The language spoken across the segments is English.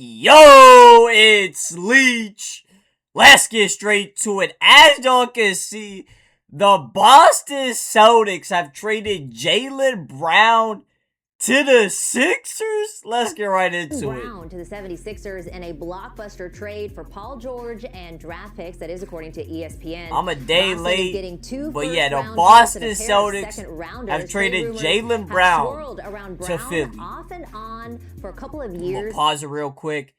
Yo, it's Leech. Let's get straight to it. As y'all can see, the Boston Celtics have traded Jaylen Brown to the Sixers. Let's get right into it. Brown to the 76ers in a blockbuster trade for Paul George and draft picks. That is according to ESPN. I'm a day Boston late, getting two but yeah, the first-round Boston picks and a pair of Celtics second-rounders. have traded Rumors Jaylen have Brown swirled around to Brown Philly. off and on for a couple of I'm years. gonna pause it real quick.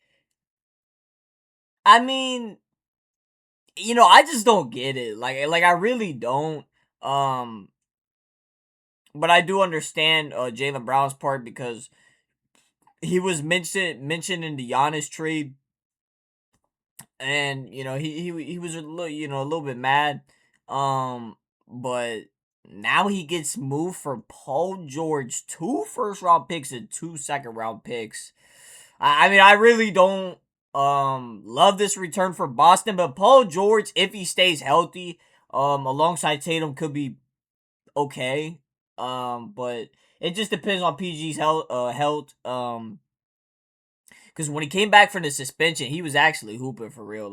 I mean, I just don't get it. Like I really don't. But I do understand Jaylen Brown's part because he was mentioned in the Giannis trade, and he was a little bit mad. But now he gets moved for Paul George, 2 first-round picks and 2 second-round picks. I mean, I really don't love this return for Boston, but Paul George, if he stays healthy, alongside Tatum, could be okay. But it just depends on PG's health. Because when he came back from the suspension, he was actually hooping for real.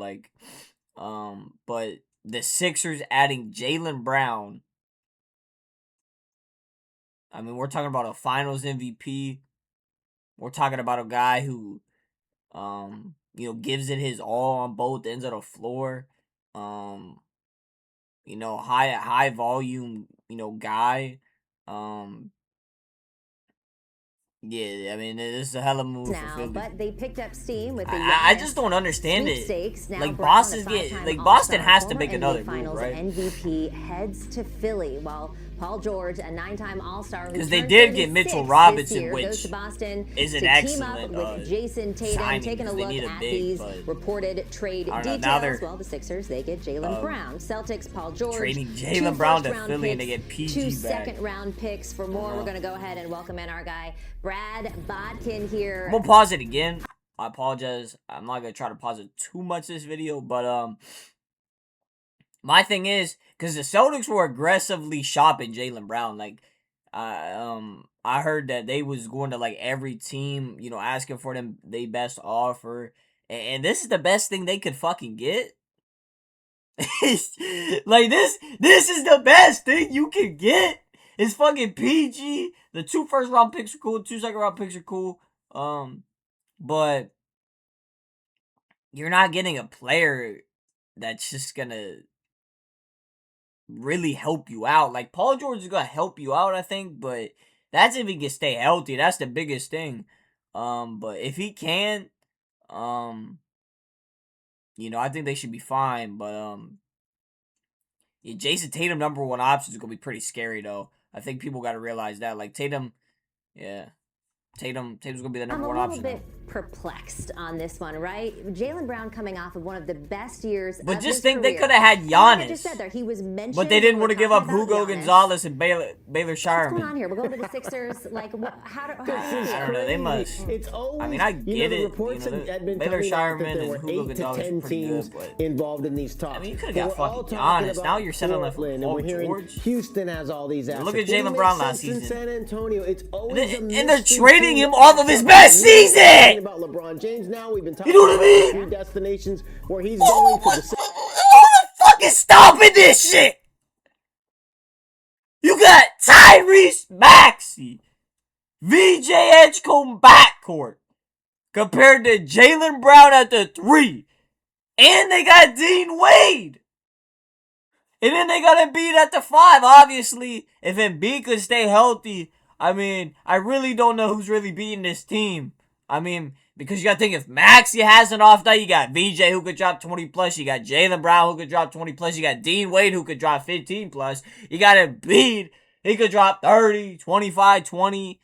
But the Sixers adding Jaylen Brown. I mean, we're talking about a Finals MVP. We're talking about a guy who, gives it his all on both ends of the floor. High volume, guy. Yeah, I mean, this is a hella move for Philly. But they picked up steam with the I just don't understand it. Now Like Brown, Boston has to former make NBA another move, Finals right? MVP heads to Philly, while Paul George, a 9-time All-Star, because they did get Mitchell Robinson, which goes to Boston is an to excellent team up with Jason Tatum. signing, Taking a because they look need a at big, these but reported trade I don't know, now details. they're, Well, the Sixers, they get Jaylen Brown. Celtics, Paul George. trading 2 Jaylen Brown to first-round Philly and they picks, get PG 2 back. second-round picks. For more, we're going to go ahead and welcome in our guy, Brad Bodkin here. I'm gonna pause it again. I apologize. I'm not gonna try to pause it too much this video, but my thing is, because the Celtics were aggressively shopping Jaylen Brown. I heard that they was going to every team, asking for them they best offer, and this is the best thing they could fucking get. This is the best thing you can get. It's fucking PG. The 2 first-round picks are cool. 2 second-round picks are cool. But you're not getting a player that's just gonna really help you out. Like, Paul George is gonna help you out, I think, but that's if he can stay healthy. That's the biggest thing. But if he can, I think they should be fine. But yeah, Jason Tatum #1 option is gonna be pretty scary though. I think people gotta realize that. Like Tatum, yeah. Tatum's gonna be the #1 option. I'm a little bit perplexed on this one, right? Jaylen Brown coming off of one of the best years. But of just his think career. they could have had Like Giannis. I just said there, he was mentioned. But they didn't when want to we're give up talking about Hugo Giannis. Gonzalez and Baylor What's Shireman. going on here? We're going to the Sixers. Like, how do I don't know. They must. It's always, I mean, I get it. Reports had been Baylor coming out that Shireman there and were Hugo 8 to Gonzalez 10 are pretty teams good, but involved in these talks. I mean, you could But have got we're all fucking talking Giannis. about Now you're settling for Portland, and Paul we're hearing George. Houston has all these assets. Look at Didn't Jaylen make Brown last sense in season. San Antonio. It's always a And they're mystery trading to him off of his best We're season. talking about LeBron James now. We've been talking You know what I about mean? 3 destinations where he's going for the Who the fuck is stopping this shit? You got Tyrese Maxey, VJ Edgecombe backcourt, compared to Jaylen Brown at the 3. And they got Dean Wade. And then they got Embiid at the 5. Obviously, if Embiid could stay healthy, I mean, I really don't know who's really beating this team. I mean, because you got to think, if Maxey has an off night, you got VJ who could drop 20 plus. You got Jaylen Brown who could drop 20 plus. You got Dean Wade who could drop 15 plus. You got Embiid. He could drop 30, 25, 20.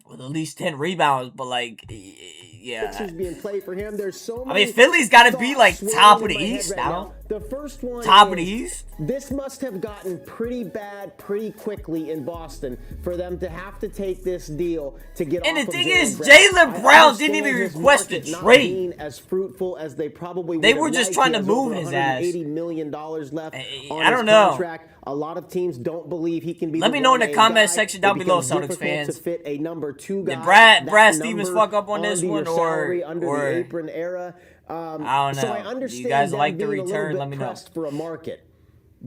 With at least 10 rebounds. But, yeah. being played for him. There's so I many mean, Philly's got to be, top of the thoughts swirling in my East head right now. The first one Top of is, the East. this must have gotten pretty bad pretty quickly in Boston for them to have to take this deal to get And off the of thing Jaylen is, Brown. Jaylen I Brown didn't understand even his request a market not trade. being as fruitful as they probably They would were have just liked. trying He to has move over his ass. $180 million left on I his don't know. contract. A lot of teams don't believe he can be. Let the me know in the 1A comment guy. section It down below, becomes Celtics difficult fans. to fit a number 2 guy. Did Brad that Stevens number fuck up on this onto one, your salary under or the apron era? I don't know. So I Do understand you guys them like the being a little return? bit Let me know. pressed for a market.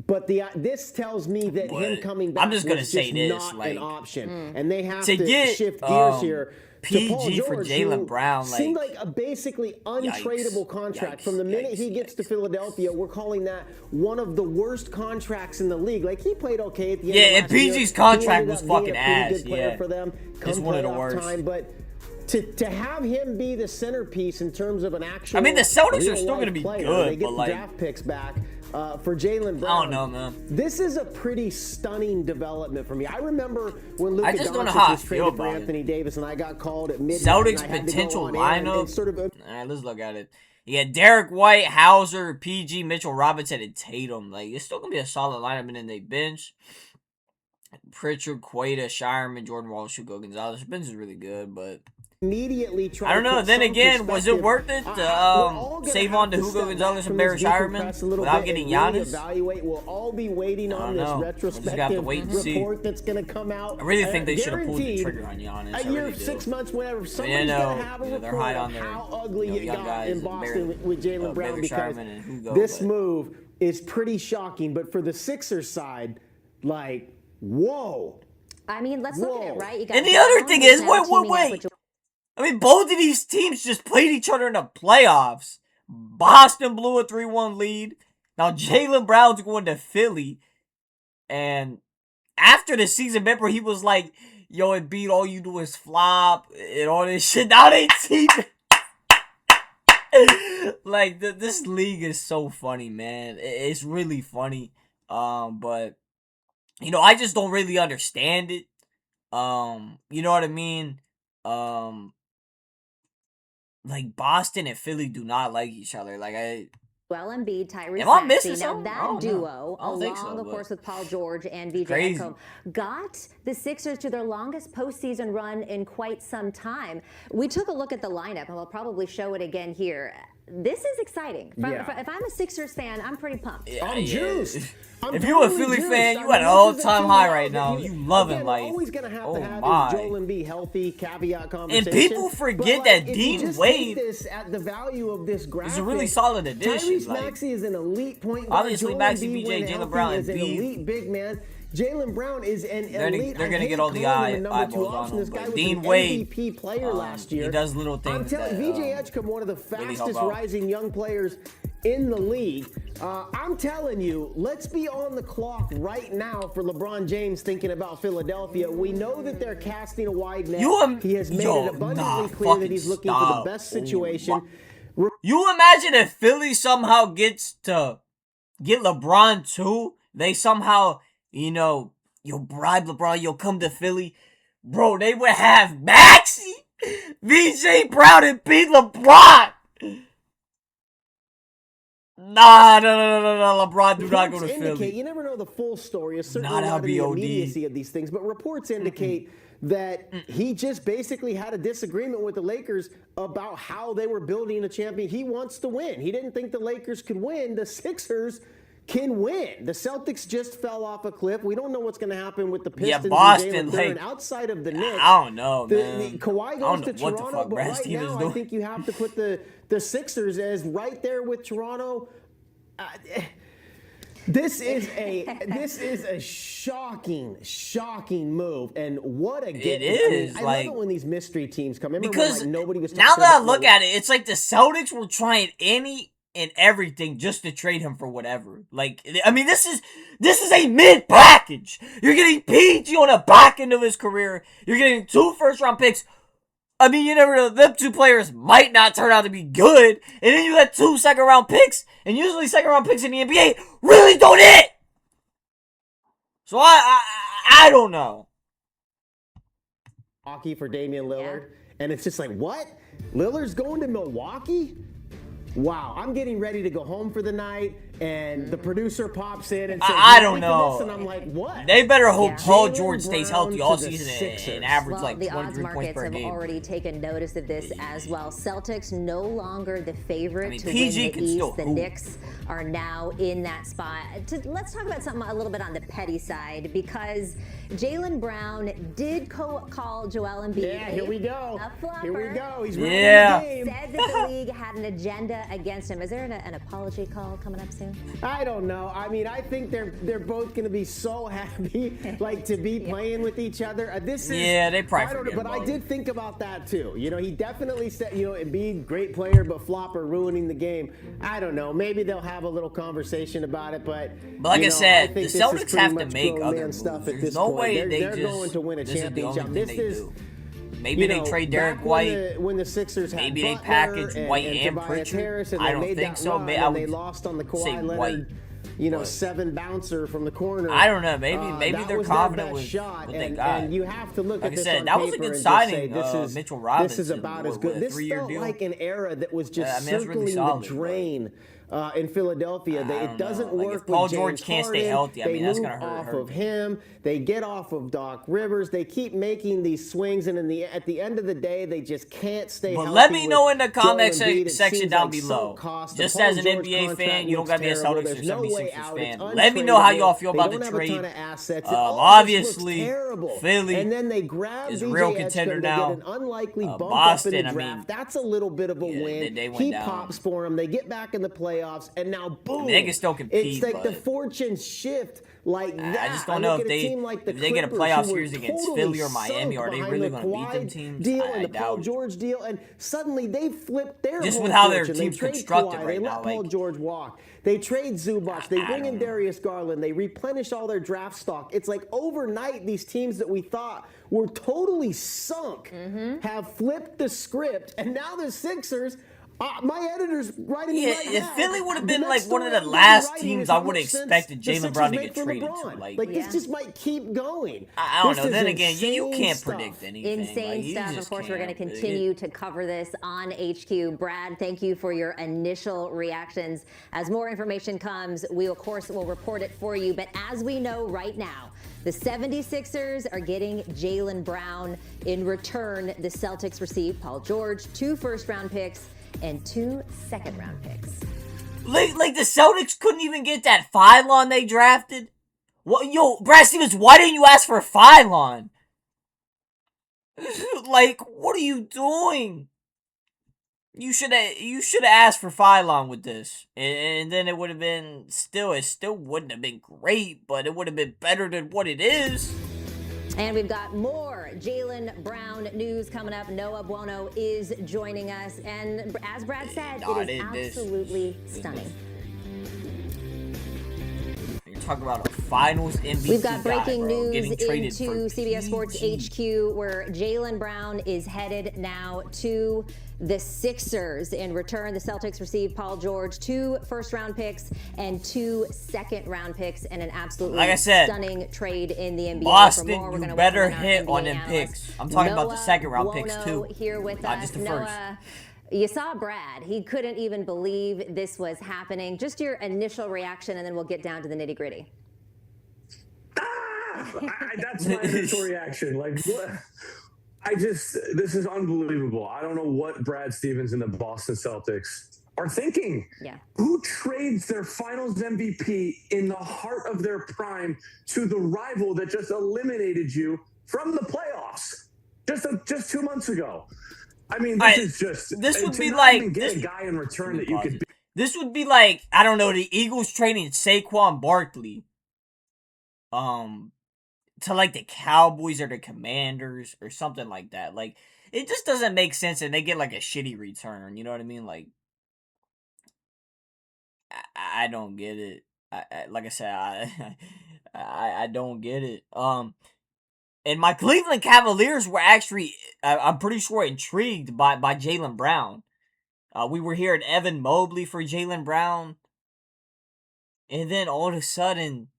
But this tells me that him But coming back I'm just gonna was say this, not like, an option, and they have to to get shift gears here. To Paul PG for George, Jaylen who Brown, seemed like, like a basically untradeable contract. From the minute he gets to yikes. Philadelphia, we're calling that one of the worst contracts in the the league. Like, he played okay at the end Yeah, of and last year. PG's He contract ended was up being fucking a pretty ass, good player yeah. for them It's come one of the playoff worst. time, but to have him be the centerpiece in terms of an actual, I mean, the Celtics are real still life gonna be player, good, they get but, the like, draft picks back for Jaylen Brown. I don't know, man. This is a pretty stunning development for me. I remember when Luka I just don't know Doncic how I was feel traded for about it. Anthony Davis, and I got called at midnight. Celtics and I had to potential go on air lineup. and sort of All right, let's look at it. Yeah, Derek White, Hauser, PG, Mitchell Robinson, and Tatum. Like, it's still gonna be a solid lineup, and then they bench Pritchard, Queta, Shireman, Jordan Wall, Shuko Gonzalez. Bench is really good, but immediately try I don't to know. put Then some again, was it perspective. worth it to We're all gonna save have on to to Hugo step Gonzalez back and from Barry this Shireman decompress a little without bit getting and really Giannis? evaluate. We'll all be waiting on this know. We just have to retrospective wait and see. report that's going to come out. I really think they should have pulled the Guaranteed, trigger on Giannis. a I year, really do. 6 months, whatever. You Somebody's know, going to have a they're report high of on their, how ugly it young got guys in and Boston Barry, with Jaylen Brown, Barry because Shireman and Hugo, this but- move is pretty shocking. But for the Sixers side, like, whoa. I mean, let's look at it, Whoa. right? You got And the other Brown, thing who's is, now teaming up wait. with I mean, both of these teams just played each other in the playoffs. Boston blew a 3-1 lead. Now Jaylen Brown's going to Philly. And after the season, remember, he was like, yo, it beat all you do is flop and all this shit. Now they team. Like, this league is so funny, man. It's really funny. But, you know, I just don't really understand it. You know what I mean? Like, Boston and Philly do not like each other. Like, Joel Embiid, Tyrese Am I missing Maxey. Now something? I that don't know. duo, I don't think along so, of but course with Paul George and VJ crazy. Echo, got the Sixers to their longest postseason run in quite some time. We took a look at the lineup, and we'll probably show it again here. This is exciting. If I'm a Sixers fan, I'm pretty pumped. I'm juiced. If you're a Philly fan, you at an all-time high right now. You loving life. Always gonna have to have my. is Joel Embiid healthy, caveat conversation. And people forget But, that if you Dean just Wade take this at the value of this graphic, is a really solid addition. Tyrese Like, Maxey is an elite point guard. obviously, Joel Maxey, Embiid, BJ, when Jaylen healthy, Brown, is and an B. elite big man. Jaylen Brown is an elite. they're gonna I get all hate the calling him a number two eyeballs on option. him, This guy but was Dean an Wade, MVP player last year. he does little things. I'm telling that, VJ Edgecombe, one of the really help fastest out. rising young players in the league. I'm telling you, let's be on the clock right now for LeBron James thinking about Philadelphia. We know that they're casting a wide net. He has made it abundantly clear that he's looking for the best situation. You imagine if Philly somehow gets to get LeBron too? They somehow, you know, you'll bribe LeBron, you'll come to Philly. Bro, they would have Maxey, VJ Brown, and beat LeBron. Nah, no, LeBron, do not go to Philly. You never know the full story. It's certainly Not not in the LBOD. immediacy of these things, but reports indicate that he just basically had a disagreement with the Lakers about how they were building a champion. He wants to win. He didn't think the Lakers could win. The Sixers can win. The Celtics just fell off a cliff. We don't know what's going to happen with the Pistons. Boston, and Jalen like, Duren. Outside of the Knicks, I don't know, man. Kawhi I goes don't to know what the Toronto, fuck but Brad right Stevens now doing. I think you have to put the Sixers as right there with Toronto. This is a shocking move, and what a get! It is, I like, love it when these mystery teams come. Remember because when, like, nobody was now talking that I about, look like, at it, it's like the Celtics were trying any and everything just to trade him for whatever. Like, I mean, this is a mid package. You're getting PG on the back end of his career. You're getting 2 first-round picks. I mean, you never know. Them 2 players might not turn out to be good. And then you got 2 second-round picks. And usually second-round picks in the NBA really don't hit. So I don't know. Milwaukee for Damian Lillard, and it's just like, what? Lillard's going to Milwaukee? wow, I'm getting ready to go home for the night, and the producer pops in and says, I don't know. And I'm like, what? They better hope Paul Jaylen George stays Brown healthy all to the season Sixers. and average Well, like the odds 23 points markets per have game. already taken notice of this as well. Celtics no longer the favorite to PG win can the East. still The hoop. Knicks are now in that spot. Let's talk about something a little bit on the petty side, because Jaylen Brown did call Joel Embiid. Yeah, here we go. A flopper. Here we go. He's running Yeah. the game. Said that the league had an agenda against him. Is there an apology call coming up soon? I don't know. I mean, I think they're both going to be so happy, like, to be playing with each other. This is, they probably I don't know, forget but I about did think about that too. You know, he definitely said, you know, Embiid, great player, but flopper, ruining the game. I don't know. Maybe they'll have a little conversation about it, but like I said, think the this is Celtics pretty have to much make grown other man moves. stuff at There's this no point. way They're just going to win a this is the championship. only thing This they is. do. Maybe they trade Derek White. When the Sixers had Maybe they Butler package White and and Tobias Pritchard. Harris, and I they don't made think that so. run, I and they would lost on the say Kawhi White. Leonard, you know, 7 bouncer from the corner. I don't know. Maybe that they're was their confident best with shot, what they and, got. and you have to look Like at I this said, on that was a paper good and signing. just say, Mitchell Robinson. This is about as with good. a This 3-year felt deal. like an era that was just that's really circling solid, the drain. In Philadelphia, it doesn't know. Like, work if Paul with George James can't stay Harden. healthy, I They mean, that's move gonna hurt off of him. They get off of Doc Rivers. They keep making these swings, and at the end of the day, they just can't stay healthy. But let me know in the Joel comment Embiid. It section seems down like below. sunk cost. Just The Paul as an George NBA fan, contract you don't looks gotta be a terrible. Celtics or There's no way 76ers out. fan. It's Let me know how y'all feel they about don't the have trade. a ton of assets. It all just Obviously, looks terrible. Philly and then they grab is a DJ real Edgecombe contender to now. get an unlikely bump Boston, up in the I draft. mean, That's a little bit of a win. they went He down. pops for them. They get back in the playoffs, and now boom! They can still compete, It's like the but fortunes shift like that. I just don't know if they get a playoff series against Philly or Miami. Are they really going to beat them teams? Deal I and the Paul doubt it. George deal, and suddenly they flipped their Just whole with how their fortune. team's They trade constructed Kawhi, right they now, let Paul like- George walk. They trade Zubac. They bring in don't know. Darius Garland. They replenish all their draft stock. It's like overnight these teams that we thought were totally sunk have flipped the script, and now the Sixers. My editor's writing me right if now. Philly would have The been next like one of story the I'm last writing teams is I how would have much sense expected the Jalen Sixers Brown to make get for traded LeBron. to. Like, this yeah. just might keep going. I don't This know. is Then again, you insane can't stuff. predict anything. Insane Like, you stuff. Of just course, we're going to can't. continue to cover this on HQ. Brad, thank you for your initial reactions. As more information comes, we, of course, will report it for you. But as we know right now, the 76ers are getting Jaylen Brown. In return, the Celtics receive Paul George, 2 first-round picks, and 2 second-round picks. Like the Celtics couldn't even get that Phylon they drafted. What, yo, Brad Stevens? Why didn't you ask for Phylon? Like, what are you doing? You should have asked for Phylon with this, and then it would have been it still wouldn't have been great, but it would have been better than what it is. And we've got more Jaylen Brown news coming up. Noah Buono is joining us. And as Brad said, it is absolutely stunning. You're talking about a finals MVP. We've got breaking news getting traded for into CBS Sports HQ, where Jaylen Brown is headed now to the Sixers. In return, the Celtics receive Paul George, 2 first-round picks and 2 second-round picks, and an absolutely like I said, stunning trade in the NBA. Boston, For more, we're you gonna better welcome our hit NBA on them analyst, picks. I'm talking about the Noah second-round picks Buono too, here with not us. just the Noah, first. you saw Brad. He couldn't even believe this was happening. Just your initial reaction, and then we'll get down to the nitty-gritty. That's my initial reaction. Like, what? This is unbelievable. I don't know what Brad Stevens and the Boston Celtics are thinking. Yeah. Who trades their finals MVP in the heart of their prime to the rival that just eliminated you from the playoffs just 2 months ago? I mean, this would be like get a guy in return that you could. This would be like, I don't know, the Eagles trading Saquon Barkley, to like the Cowboys or the Commanders or something like that. Like, it just doesn't make sense, and they get like a shitty return. You know what I mean? Like, I don't get it. Like I said, I don't get it. And my Cleveland Cavaliers were actually, I'm pretty sure, intrigued by Jaylen Brown. We were hearing Evan Mobley for Jaylen Brown. And then all of a sudden,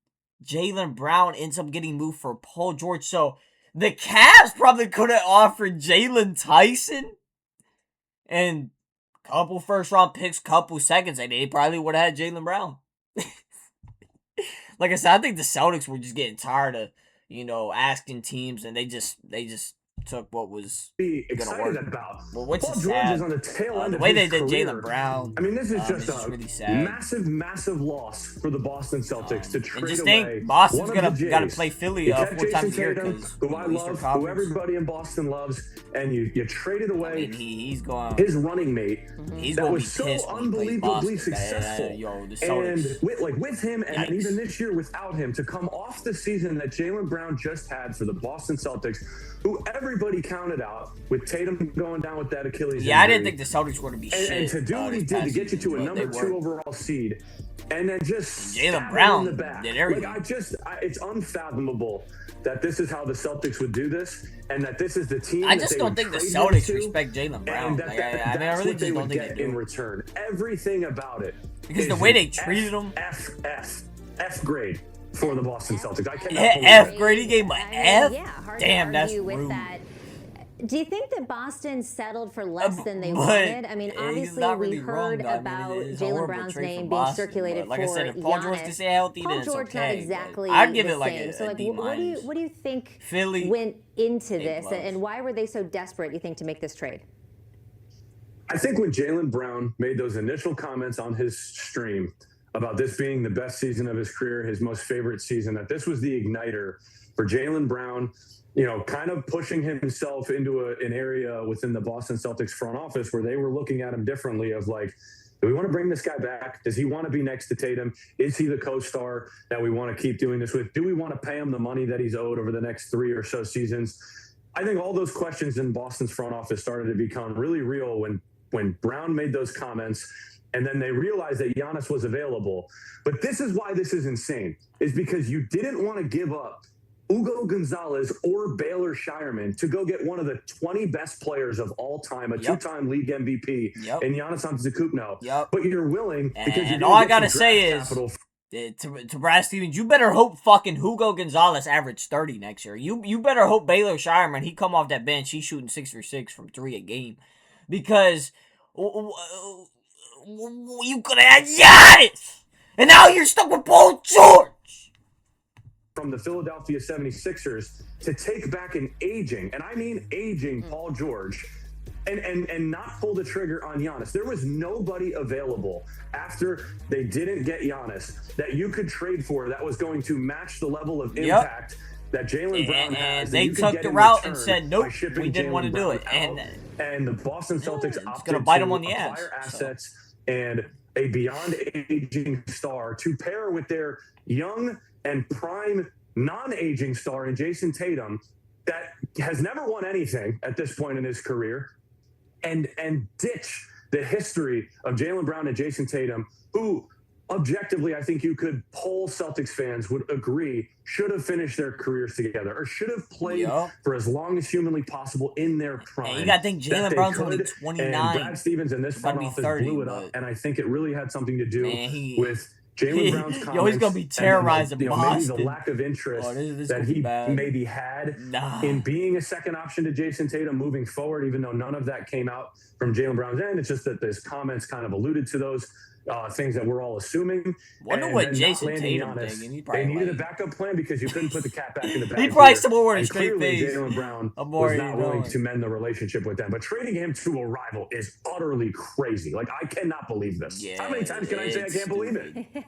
Jaylen Brown ends up getting moved for Paul George. So the Cavs probably could have offered Jalen Tyson. And couple first round picks, couple seconds, and they probably would have had Jaylen Brown. Like I said, I think the Celtics were just getting tired of, asking teams, and they just took what was be gonna excited work. about. Well, which Paul is George sad. is on the tail end The of way his they did career. Jaylen Brown. I mean, this is just is a really sad. massive loss for the Boston Celtics to And trade just away think, Boston's one of the gotta Jays. play Philly You 4 kept times a Jason year Tatum, because who I love, who everybody in Boston loves, and you traded away he's going. his running mate He's that going to was be so pissed when he plays unbelievably Boston. successful. The And Celtics. with him, and Yikes. even this year without him, to come off the season that Jaylen Brown just had for the Boston Celtics, who everybody counted out with Tatum going down with that Achilles Yeah, I injury. didn't think the Celtics were going to be shit. And to do what he this did to past get you season, to a but number they 2 were. overall seed, and then just Jaylen stab him Brown in the back. did everything. It's unfathomable that this is how the Celtics would do this, and that this is the team. I that just they don't would think the trade him Celtics to, respect Jaylen Brown. and I that's really what they just don't would think get they in do. return. Everything about it Because the is way an they treated him. F grade for the Boston Celtics. I cannot believe F it. grade, he gave him an I mean, F? yeah, hard Damn, to that's argue with rude. that. Do you think that Boston settled for less than they but wanted? I mean, he's obviously not we really wrong, heard though. I mean, about it's a Jaylen horrible Brown's trade name for being Boston, circulated but like for I said, if Paul George Giannis. can stay healthy, Paul then it's George okay. not but exactly I'd give the it like same. a So, like, D what do minus. you think Philly, went into this, plus. and why were they so desperate? You think to make this trade? I think when Jaylen Brown made those initial comments on his stream about this being the best season of his career, his most favorite season, that this was the igniter for Jaylen Brown, kind of pushing himself into an area within the Boston Celtics front office where they were looking at him differently of like, do we want to bring this guy back? Does he want to be next to Tatum? Is he the co-star that we want to keep doing this with? Do we want to pay him the money that he's owed over the next 3 or so seasons? I think all those questions in Boston's front office started to become really real when Brown made those comments, and then they realized that Giannis was available. But this is why this is insane, is because you didn't want to give up Hugo Gonzalez or Baylor Shireman to go get one of the 20 best players of all time, a two-time league MVP, and Giannis Antetokounmpo. But you're willing because and all I gotta say is to Brad Stevens, you better hope fucking Hugo Gonzalez average 30 next year. You better hope Baylor Shireman, he come off that bench, he's shooting 6 for 6 from 3 a game, because you could have had Giannis, and now you're stuck with Paul George. From the Philadelphia 76ers to take back an aging, and I mean aging, Paul George, and not pull the trigger on Giannis. There was nobody available after they didn't get Giannis that you could trade for that was going to match the level of impact that Jaylen Brown has. And they took the route and said, nope, we didn't want to do it. And the Boston Celtics opted to bite him to on the ass, acquire assets and a beyond aging star to pair with their young and prime non-aging star in Jason Tatum that has never won anything at this point in his career, and ditch the history of Jaylen Brown and Jason Tatum, who objectively I think you could poll Celtics fans would agree should have finished their careers together or should have played for as long as humanly possible in their prime. And you gotta think Jaylen Brown's only 29. And Brad Stevens in this front office 30, blew it up, and I think it really had something to do with Jaylen Brown's comments. He's gonna be terrorizing Boston. Maybe the lack of interest that he maybe had in being a second option to Jason Tatum moving forward, even though none of that came out from Jaylen Brown's end. It's just that his comments kind of alluded to those things that we're all assuming. Wonder what Jason Tatum thinking. They needed a backup plan because you couldn't put the cat back in the bag. He probably somewhere with a straight face. Jaylen Brown was not willing to mend the relationship with them. But trading him to a rival is utterly crazy. Like, I cannot believe this. How many times can I say I can't believe it?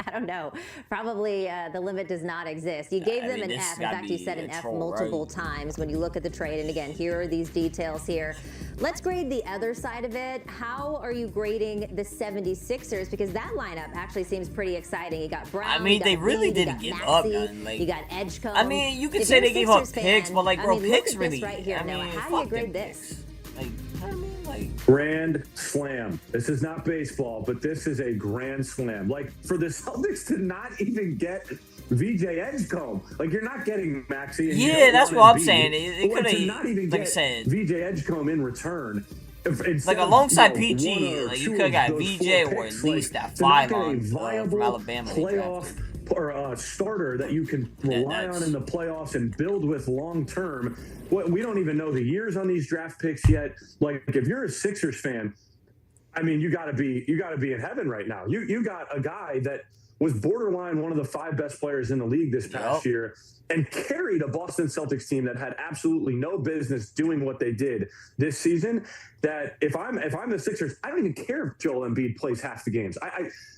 I don't know. Probably the limit does not exist. You gave them an F. In fact, you said an F multiple times when you look at the trade. And again, here are these details here. Let's grade the other side of it. How are you grading the 76ers? Because that lineup actually seems pretty exciting. You got Brown. I mean, they really didn't give up. You got Edgecombe. I mean, you could say they gave up picks, but like, bro, picks really. Right here, Noah. How do you grade this? Grand slam. This is not baseball, but this is a grand slam. Like, for the Celtics to not even get VJ Edgecombe, like, you're not getting Maxey. Yeah, that's what I'm saying. It could have not even like get said VJ Edgecombe in return. Like alongside PG, like you could have got VJ or at least that 5 on from Alabama playoff or a starter that you can rely on in the playoffs and build with long term. We don't even know the years on these draft picks yet. Like, if you're a Sixers fan, I mean, you gotta be in heaven right now. You got a guy that was borderline one of the 5 best players in the league this past year and carried a Boston Celtics team that had absolutely no business doing what they did this season. That if I'm the Sixers, I don't even care if Joel Embiid plays half the games.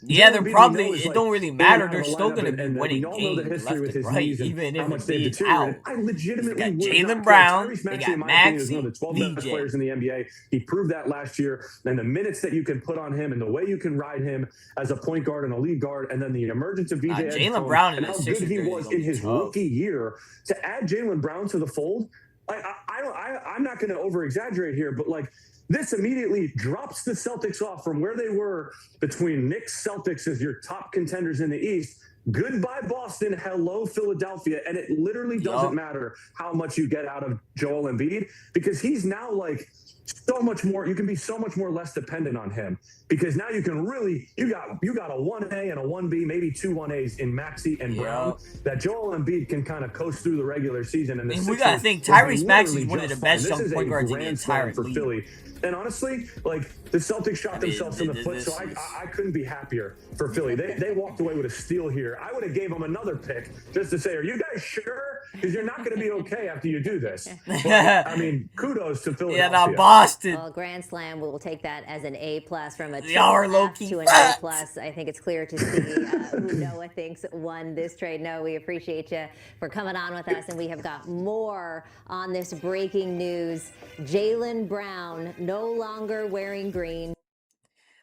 They're probably, it don't really matter. They're still going to be winning games left and right, even if Embiid's out. I legitimately got Jaylen Brown. Brown, Tyrese they Maxey, in got my opinion, is one of Maxey, the 12 best players in the NBA. He proved that last year. And the minutes that you can put on him and the way you can ride him as a point guard and a lead guard, and then the emergence of BJ Jaylen Brown and how good he was in his rookie year, to add Jaylen Brown to the fold, like I'm not going to over exaggerate here, but like this immediately drops the Celtics off from where they were between Knicks, Celtics as your top contenders in the East. Goodbye, Boston. Hello, Philadelphia. And it literally doesn't matter how much you get out of Joel Embiid, because he's now like so much more. You can be so much more less dependent on him, because now you can really, you got a 1A and a 1B, maybe 2 1As in Maxey and Brown, that Joel Embiid can kind of coast through the regular season. And we got to think Tyrese Maxey is one of the best young point guards in the entire for league. Philly. And honestly, like, the Celtics shot themselves in the foot, so I couldn't be happier for Philly. They walked away with a steal here. I would have gave them another pick just to say, are you guys sure? Because you're not going to be okay after you do this. But, I mean, kudos to Philadelphia. Yeah, now Boston. Well, Grand Slam, we will take that as an A+ from a low-key to an A+. I think it's clear to see who Noah thinks won this trade. No, we appreciate you for coming on with us, and we have got more on this breaking news. Jaylen Brown no longer wearing green.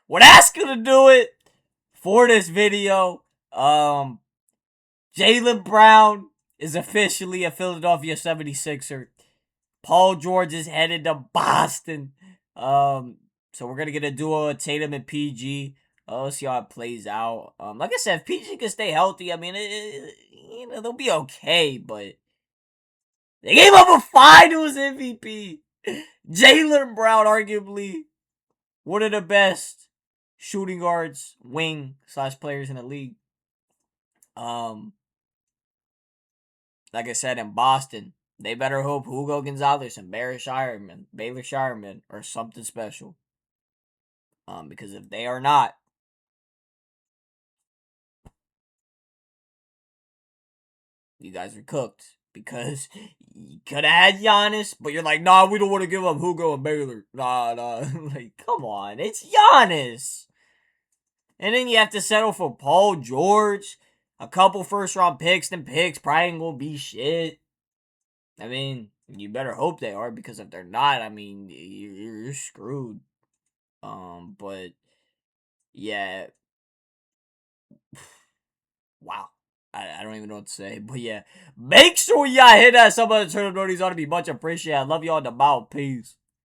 Well, that's gonna do it for this video. Jaylen Brown is officially a Philadelphia 76er. Paul George is headed to Boston. So we're gonna get a duo of Tatum and PG. Let's see how it plays out. Like I said, if PG can stay healthy, I mean, they'll be okay. But they gave up a Finals MVP. Jaylen Brown, arguably one of the best shooting guards, wing / players in the league. Like I said, in Boston, they better hope Hugo Gonzalez and Baylor Shireman are something special. Because if they are not, you guys are cooked. Because you could have had Giannis, but you're like, nah, we don't want to give up Hugo and Baylor. Nah. Like, come on. It's Giannis. And then you have to settle for Paul George, a couple first-round picks, then picks probably ain't gonna be shit. I mean, you better hope they are, because if they're not, I mean, you're screwed. But, yeah. Wow. I don't even know what to say. But, yeah. Make sure y'all hit that sub button, turn on notifications. Ought to be much appreciated. I love y'all in the mouth. Peace.